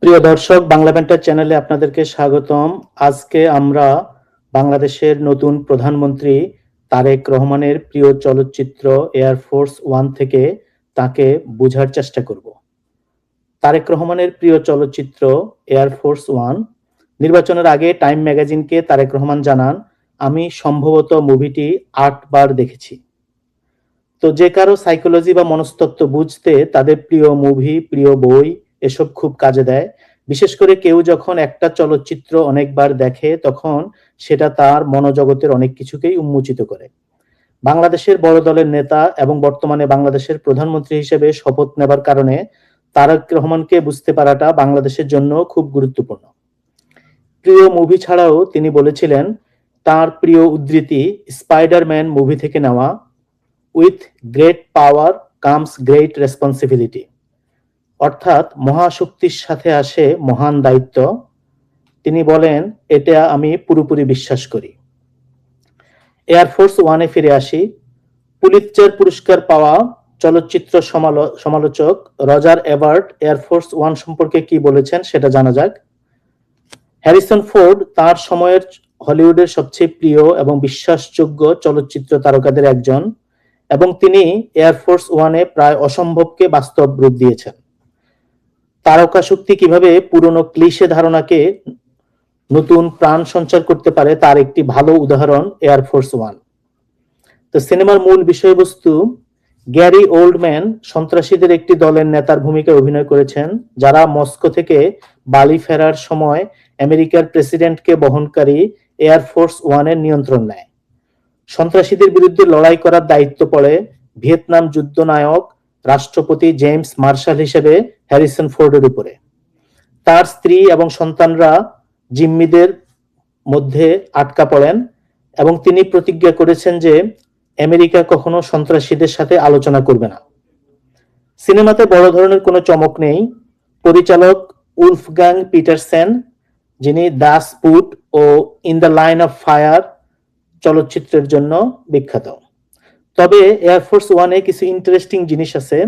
প্রিয় দর্শক, বাংলা ব্যান্টার চ্যানেলে আপনাদেরকে স্বাগতম। আজকে আমরা বাংলাদেশের নতুন প্রধানমন্ত্রী তারেক রহমানের প্রিয় চলচ্চিত্র এয়ারফোর্স ওয়ান থেকে তাকে বোঝার চেষ্টা করব। তারেক রহমানের প্রিয় চলচ্চিত্র এয়ারফোর্স ওয়ান। নির্বাচনের আগে টাইম ম্যাগাজিনকে তারেক রহমান জানান, আমি সম্ভবত মুভিটি ৮ বার দেখেছি। তো যে কারো সাইকোলজি বা মনস্তত্ত্ব বুঝতে তাদের প্রিয় মুভি, প্রিয় বই এসব খুব কাজে দেয়। বিশেষ করে কেউ যখন একটা চলচ্চিত্র অনেকবার দেখে তখন সেটা তার মনোজগতের অনেক কিছুকেই উন্মোচিত করে। বাংলাদেশের বড় দলের নেতা এবং বর্তমানে বাংলাদেশের প্রধানমন্ত্রী হিসেবে শপথ নেবার কারণে তারেক রহমানকে বুঝতে পারাটা বাংলাদেশের জন্য খুব গুরুত্বপূর্ণ। প্রিয় মুভি ছাড়াও তিনি বলেছিলেন তার প্রিয় উদ্ধৃতি স্পাইডারম্যান মুভি থেকে নেওয়া, with great power comes great responsibility, অর্থাৎ মহাশক্তির সাথে আসে মহান দায়িত্ব। তিনি বলেন, এটা আমি পুরোপুরি বিশ্বাস করি। এয়ারফোর্স ওয়ানে ফিরে আসি। পুলিৎজার পুরস্কার পাওয়া চলচ্চিত্র সমালোচক রজার এবার্ট এয়ারফোর্স ওয়ান সম্পর্কে কি বলেছেন সেটা জানা যাক। হ্যারিসন ফোর্ড তার সময়ের হলিউডের সবচেয়ে প্রিয় এবং বিশ্বাসযোগ্য চলচ্চিত্র তারকাদের একজন, এবং তিনি এয়ারফোর্স ওয়ানে প্রায় অসম্ভবকে বাস্তব রূপ দিয়েছেন। তারকা শক্তি কিভাবে পুরনো ক্লিশে ধারণাকে নতুন প্রাণ সঞ্চার করতে পারে তার একটি ভালো উদাহরণ এয়ারফোর্স ওয়ান। তো সিনেমার মূল বিষয়বস্তু, গ্যারি ওল্ডম্যান সন্ত্রাসীদের একটি দলের নেতার ভূমিকায় অভিনয় করেছেন যারা মস্কো থেকে বালি ফেরার সময় আমেরিকার প্রেসিডেন্টকে বহনকারী এয়ারফোর্স ওয়ানের নিয়ন্ত্রণ নেয়। সন্ত্রাসীদের বিরুদ্ধে লড়াই করার দায়িত্ব পড়ে ভিয়েতনাম যুদ্ধ নায়ক রাষ্ট্রপতি জেমস মার্শাল হিসেবে হ্যারিসন ফোর্ডের উপরে। তার স্ত্রী এবং সন্তানরা জিম্মিদের মধ্যে আটকা পড়েন এবং তিনি প্রতিজ্ঞা করেছেন যে আমেরিকা কখনো সন্ত্রাসীদের সাথে আলোচনা করবে না। সিনেমাতে বড় ধরনের কোনো চমক নেই। পরিচালক উলফগাং পিটারসেন, যিনি দ্য স্পুট ও in the line of fire চলচ্চিত্রের জন্য বিখ্যাত। তবে এয়ারফোর্স ওয়ানে কিছু ইন্টারেস্টিং জিনিস আছে।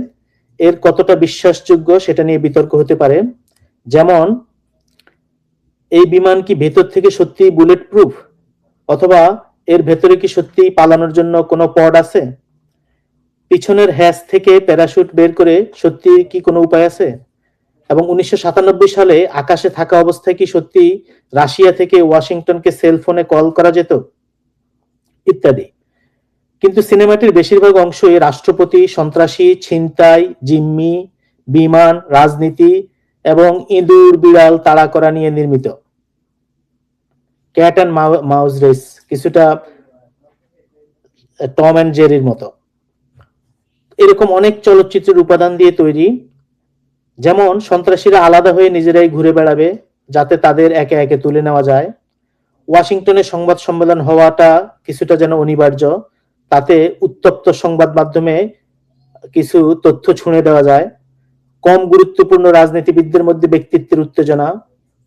এর কতটা বিশ্বাসযোগ্য সেটা নিয়ে বিতর্ক হতে পারে। যেমন, এই বিমান কি ভেতর থেকে সত্যি বুলেট প্রুফ, অথবা এর ভেতরে কি সত্যি পালানোর জন্য কোনো পড আছে? পিছনের হ্যাচ থেকে প্যারাশুট বের করে সত্যি কি কোনো উপায় আছে? এবং 1997 সালে আকাশে থাকা অবস্থায় কি সত্যি রাশিয়া থেকে ওয়াশিংটনকে সেলফোনে কল করা যেত? ইত্যাদি। কিন্তু সিনেমাটির বেশিরভাগ অংশই রাষ্ট্রপতি, সন্ত্রাসী, ছিনতাই, জিম্মি, বিমান, রাজনীতি এবং ইঁদুর বিড়াল তাড়া করা নিয়ে নির্মিত। ক্যাট অ্যান্ড মাউস রেস, কিছুটা টম অ্যান্ড জেরির মতো। এরকম অনেক চলচ্চিত্রের উপাদান দিয়ে তৈরি। যেমন, সন্ত্রাসীরা আলাদা হয়ে নিজেরাই ঘুরে বেড়াবে যাতে তাদের একে একে তুলে নেওয়া যায়। ওয়াশিংটনে সংবাদ সম্মেলন হওয়াটা কিছুটা যেন অনিবার্য, তাতে উত্তপ্ত সংবাদ মাধ্যমে কিছু তথ্য ছুঁড়ে দেওয়া যায়। কম গুরুত্বপূর্ণ রাজনীতিবিদদের মধ্যে ব্যক্তিত্বের উত্তেজনা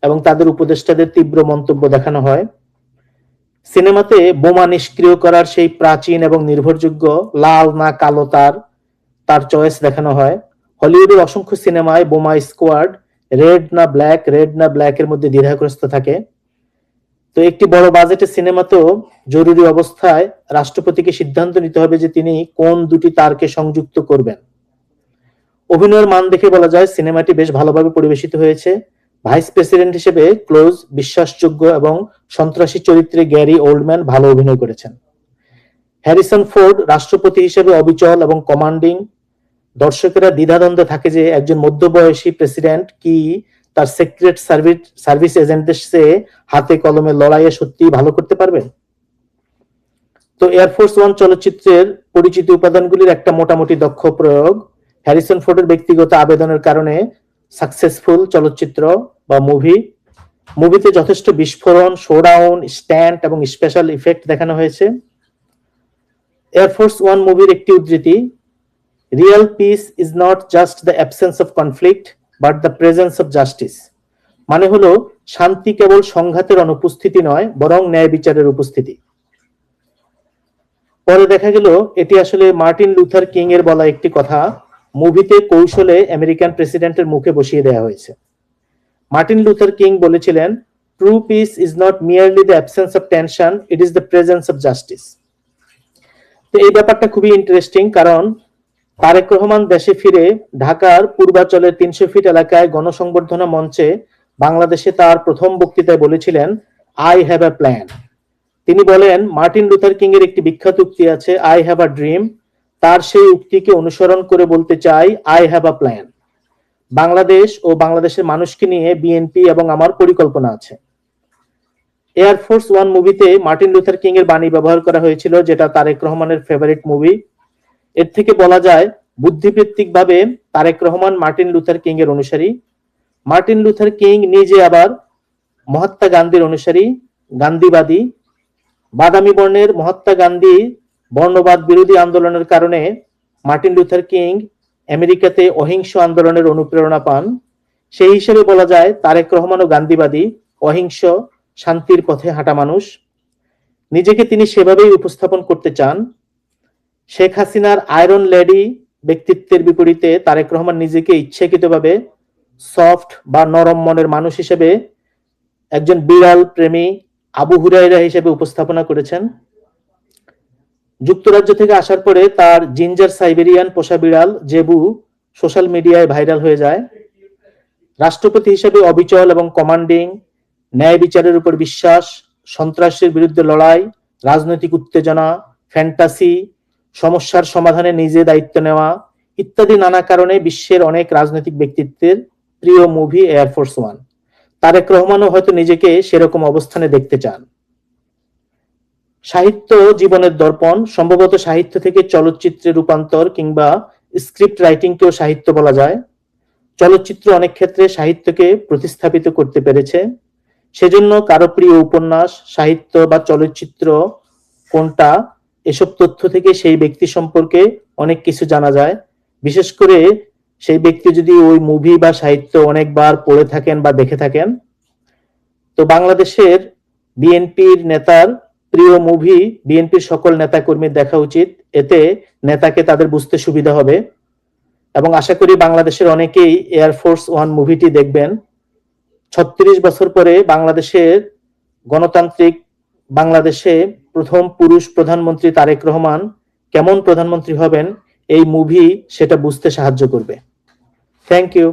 এবং তাদের উপদেষ্টাদের তীব্র মন্তব্য দেখানো হয়। সিনেমাতে বোমা নিষ্ক্রিয় করার সেই প্রাচীন এবং নির্ভরযোগ্য লাল না কালো তার চয়েস দেখানো হয়। হলিউডের অসংখ্য সিনেমায় বোমা স্কোয়াড রেড না ব্ল্যাক এর মধ্যে দ্বিধাগ্রস্ত থাকে। তো একটি বড় বাজেটের সিনেমাতেও জরুরি অবস্থায় রাষ্ট্রপতিকে সিদ্ধান্ত নিতে হবে যে তিনি কোন দুটি তারকে সংযুক্ত করবেন। অভিনয়ের মান দেখে বলা যায় সিনেমাটি বেশ ভালোভাবে পরিবেশিত হয়েছে। ভাইস প্রেসিডেন্ট হিসেবে ক্লোজ, বিশ্বাসযোগ্য এবং সন্ত্রাসী চরিত্রে গ্যারি ওল্ডম্যান ভালো অভিনয় করেছেন। হ্যারিসন ফোর্ড রাষ্ট্রপতি হিসেবে অবিচল এবং কমান্ডিং। দর্শকেরা দ্বিধাদ্বন্দ্বে থাকে যে একজন মধ্যবয়সী প্রেসিডেন্ট কি তার সিক্রেট সার্ভিস এজেন্টদের চেয়ে হাতে কলমে লড়াইয়ে সত্যি ভালো করতে পারবেন। তো এয়ারফোর্স ওয়ান চলচ্চিত্রের পরিচিত উপাদানগুলির একটা মোটামুটি দক্ষ প্রয়োগ। হ্যারিসন ফোর্ডের ব্যক্তিগত আবেদনের কারণে সাকসেসফুল চলচ্চিত্র বা মুভিতে যথেষ্ট বিস্ফোরণ, শোডাউন, স্ট্যান্ট এবং স্পেশাল ইফেক্ট দেখানো হয়েছে। এয়ারফোর্স ওয়ান মুভির একটি উদ্ধৃতি, real piece is not just the absence of conflict but the presence of justice. মানে হলো, শান্তি কেবল সংঘাতের অনুপস্থিতি নয়, বরং ন্যায় বিচারের উপস্থিতি। পরে দেখা গেল এটি আসলে মার্টিন লুথার কিং এর বলা একটি কথা মুভিতে কৌশলে আমেরিকান প্রেসিডেন্টের মুখে বসিয়ে দেওয়া হয়েছে। মার্টিন লুথার কিং বলেছিলেন, true piece is not merely the absence of tension, it is the presence of justice. তো এই ব্যাপারটা খুবই ইন্টারেস্টিং, কারণ তারেক রহমান দেশে ফিরে ঢাকার পূর্বাঞ্চলের 300 ফিট এলাকায় গণসংবর্ধনা মঞ্চে বাংলাদেশে তার প্রথম বক্তৃতায় বলেছিলেন, আই হ্যাভ এ প্ল্যান। তিনি বলেন, মার্টিন লুথার কিং এর একটি বিখ্যাত উক্তি আছে, আই হ্যাভ আ ড্রিম। তার সেই উক্তিকে অনুসরণ করে বলতে চাই, I have a plan. Bangladesh ও বাংলাদেশের মানুষকে নিয়ে বিএনপি এবং আমার পরিকল্পনা আছে। এয়ারফোর্স ওয়ান মুভিতে মার্টিন লুথার কিং এর বাণী ব্যবহার করা হয়েছিল, যেটা তারেক রহমানের ফেভারিট মুভি। এর থেকে বলা যায় বুদ্ধিবৃত্তিকভাবে Tarique Rahman Martin Luther King এর অনুসারী। মার্টিন লুথার কিং নিজে আবার মহাত্মা গান্ধীর অনুসারী, গান্ধীবাদী। বাদামি বর্ণের মহাত্মা গান্ধী বর্ণবাদ বিরোধী আন্দোলনের কারণে মার্টিন লুথার কিং আমেরিকাতে অহিংস আন্দোলনের অনুপ্রেরণা পান। সেই হিসেবে বলা যায় তারেক রহমানও গান্ধীবাদী, অহিংস, শান্তির পথে হাঁটা মানুষ। নিজেকে তিনি সেভাবেই উপস্থাপন করতে চান। শেখ হাসিনার আয়রন লেডি ব্যক্তিত্বের বিপরীতে তারেক রহমান নিজেকে ইচ্ছাকৃতভাবে সফট বা নরম মনের মানুষ হিসেবে একজন বিড়াল প্রেমী আবু হুরায়রা হিসেবে উপস্থাপনা করেছেন। যুক্তরাজ্য থেকে আসার পরে তার জিঞ্জার সাইবেরিয়ান পোষা বিড়াল জেবু সোশ্যাল মিডিয়ায় ভাইরাল হয়ে যায়। রাষ্ট্রপতি হিসেবে অবিচল এবং কমান্ডিং, ন্যায় বিচারের উপর বিশ্বাস, সন্ত্রাসের বিরুদ্ধে লড়াই, রাজনৈতিক উত্তেজনা, ফ্যান্টাসি, সমস্যার সমাধানে নিজে দায়িত্ব নেওয়া ইত্যাদি নানা কারণে বিশ্বের অনেক রাজনৈতিক ব্যক্তিত্বের প্রিয় মুভি এয়ারফোর্স ওয়ান। তারেক রহমানও হয়তো নিজেকে সেরকম অবস্থানে দেখতে চান। সাহিত্য জীবনের দর্পণ, সম্ভবত সাহিত্য থেকে চলচ্চিত্রে রূপান্তর কিংবা স্ক্রিপ্ট রাইটিংকেও সাহিত্য বলা যায়। চলচ্চিত্র অনেক ক্ষেত্রে সাহিত্যকে প্রতিস্থাপিত করতে পেরেছে। সেজন্য কারো প্রিয় উপন্যাস, সাহিত্য বা চলচ্চিত্র কোনটা, এসব তথ্য থেকে সেই ব্যক্তি সম্পর্কে অনেক কিছু জানা যায়। বিশেষ করে সেই ব্যক্তি যদি ওই মুভি বা সাহিত্য অনেকবার পড়ে থাকেন বা দেখে থাকেন। তো বাংলাদেশের বিএনপির নেতার প্রিয় মুভি বিএনপির সকল নেতাকর্মীর দেখা উচিত, এতে নেতাকে তাদের বুঝতে সুবিধা হবে। এবং আশা করি বাংলাদেশের অনেকেই এয়ারফোর্স ওয়ান মুভিটি দেখবেন। 36 বছর পরে বাংলাদেশের গণতান্ত্রিক বাংলাদেশে প্রথম পুরুষ প্রধানমন্ত্রী তারেক রহমান কেমন প্রধানমন্ত্রী হবেন, এই মুভি সেটা বুঝতে সাহায্য করবে। Thank you.